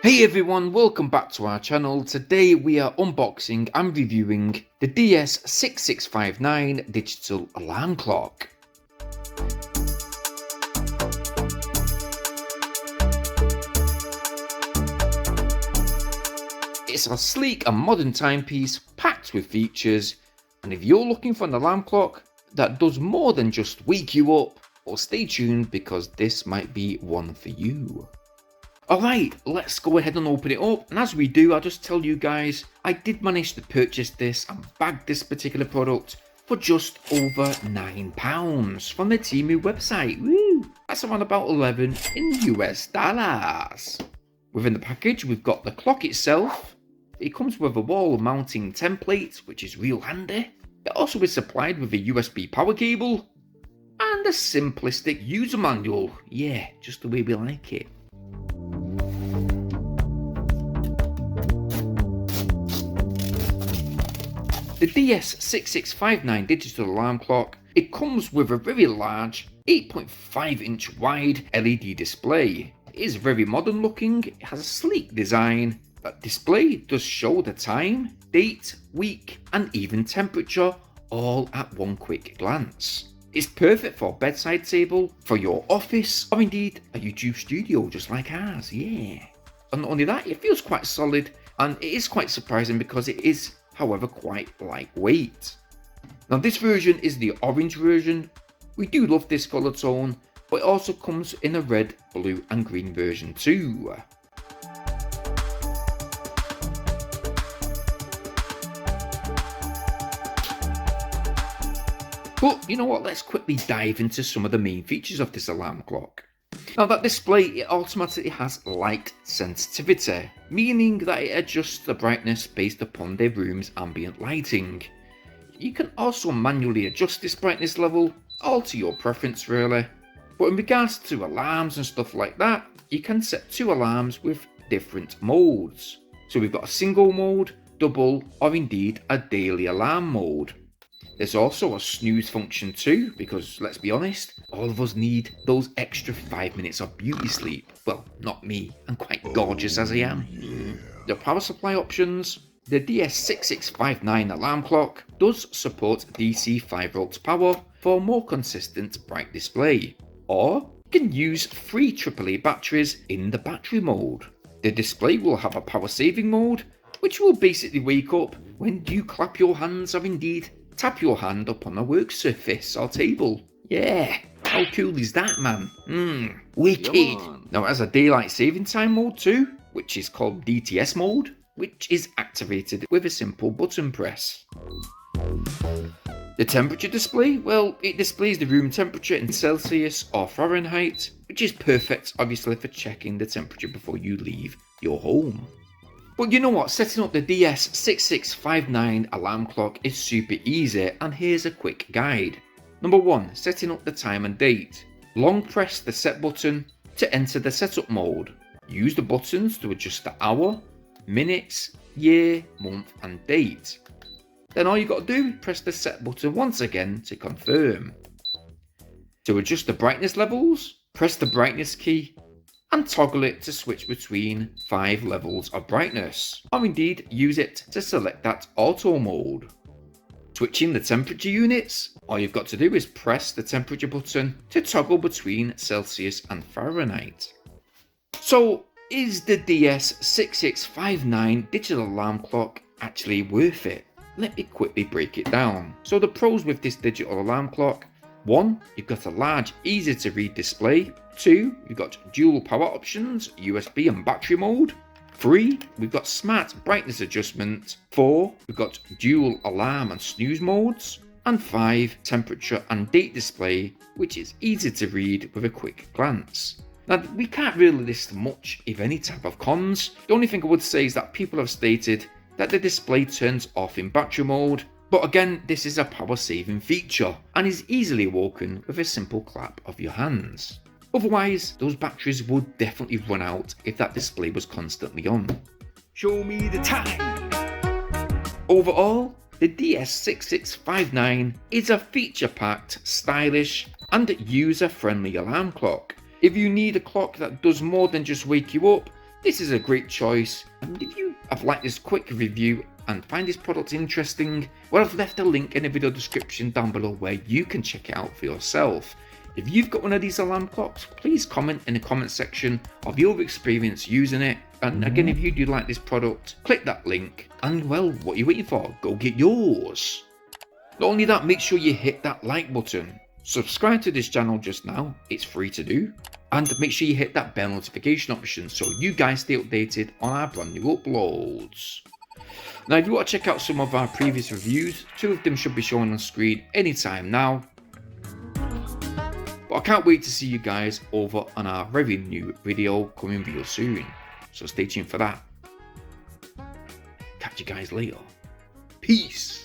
Hey everyone, welcome back to our channel. Today we are unboxing and reviewing the DS6659 digital alarm clock. It's a sleek and modern timepiece packed with features, and if you're looking for an alarm clock that does more than just wake you up, well, stay tuned because this might be one for you. Alright, let's go ahead and open it up, and as we do, I'll just tell you guys, I did manage to purchase this and bag this particular product for just over £9 from the Temu website. Woo! That's around about 11 in US dollars. Within the package, we've got the clock itself. It comes with a wall mounting template, which is real handy. It also is supplied with a USB power cable and a simplistic user manual. Yeah, just the way we like it. The DS6659 digital alarm clock, it comes with a very large 8.5 inch wide LED display. It is very modern looking, it has a sleek design. That display does show the time, date, week and even temperature all at one quick glance. It's perfect for a bedside table, for your office or indeed a YouTube studio just like ours, yeah. And not only that, it feels quite solid and it is quite surprising because it is however quite lightweight. Now this version is the orange version. We do love this colour tone, but it also comes in a red, blue and green version too. But you know what, let's quickly dive into some of the main features of this alarm clock. Now that display, it automatically has light sensitivity, meaning that it adjusts the brightness based upon the room's ambient lighting. You can also manually adjust this brightness level, all to your preference really. But in regards to alarms and stuff like that, you can set 2 alarms with different modes. So we've got a single mode, double or indeed a daily alarm mode. There's also a snooze function too, because let's be honest, all of us need those extra 5 minutes of beauty sleep. Well, not me, I'm quite gorgeous as I am. The power supply options. The DS6659 alarm clock does support DC 5V power for a more consistent bright display. Or you can use 3 AAA batteries in the battery mode. The display will have a power saving mode, which will basically wake up when you clap your hands or indeed tap your hand upon a work surface or table. Yeah, how cool is that, man? Wicked. Now it has a daylight saving time mode too, which is called DTS mode, which is activated with a simple button press. The temperature display, well, it displays the room temperature in Celsius or Fahrenheit, which is perfect obviously for checking the temperature before you leave your home. But you know what, setting up the DS6659 alarm clock is super easy, and here's a quick guide. Number 1, setting up the time and date. Long press the set button to enter the setup mode. Use the buttons to adjust the hour, minutes, year, month and date. Then all you got to do is press the set button once again to confirm. To adjust the brightness levels, press the brightness key and toggle it to switch between 5 levels of brightness, or indeed use it to select that auto mode. Switching the temperature units, all you've got to do is press the temperature button to toggle between Celsius and Fahrenheit. So is the DS6659 digital alarm clock actually worth it? Let me quickly break it down. So the pros with this digital alarm clock: 1, you've got a large, easy to read display. 2, you've got dual power options, USB and battery mode. 3, we've got smart brightness adjustment. 4, we've got dual alarm and snooze modes. And 5, temperature and date display, which is easy to read with a quick glance. Now, we can't really list much, if any, type of cons. The only thing I would say is that people have stated that the display turns off in battery mode, but again, this is a power saving feature and is easily awoken with a simple clap of your hands. Otherwise, those batteries would definitely run out if that display was constantly on. Show me the time! Overall, the DS6659 is a feature-packed, stylish and user-friendly alarm clock If you need a clock that does more than just wake you up, this is a great choice. And if you have liked this quick review and find this product interesting, well, I've left a link in the video description down below where you can check it out for yourself. If you've got one of these alarm clocks, please comment in the comment section of your experience using it. And again, if you do like this product, click that link and, well, what are you waiting for? Go get yours. Not only that, make sure you hit that like button. Subscribe to this channel just now, it's free to do. And make sure you hit that bell notification option so you guys stay updated on our brand new uploads. Now, if you want to check out some of our previous reviews, 2 of them should be shown on screen anytime now. But I can't wait to see you guys over on our very new video coming real soon. So stay tuned for that. Catch you guys later. Peace.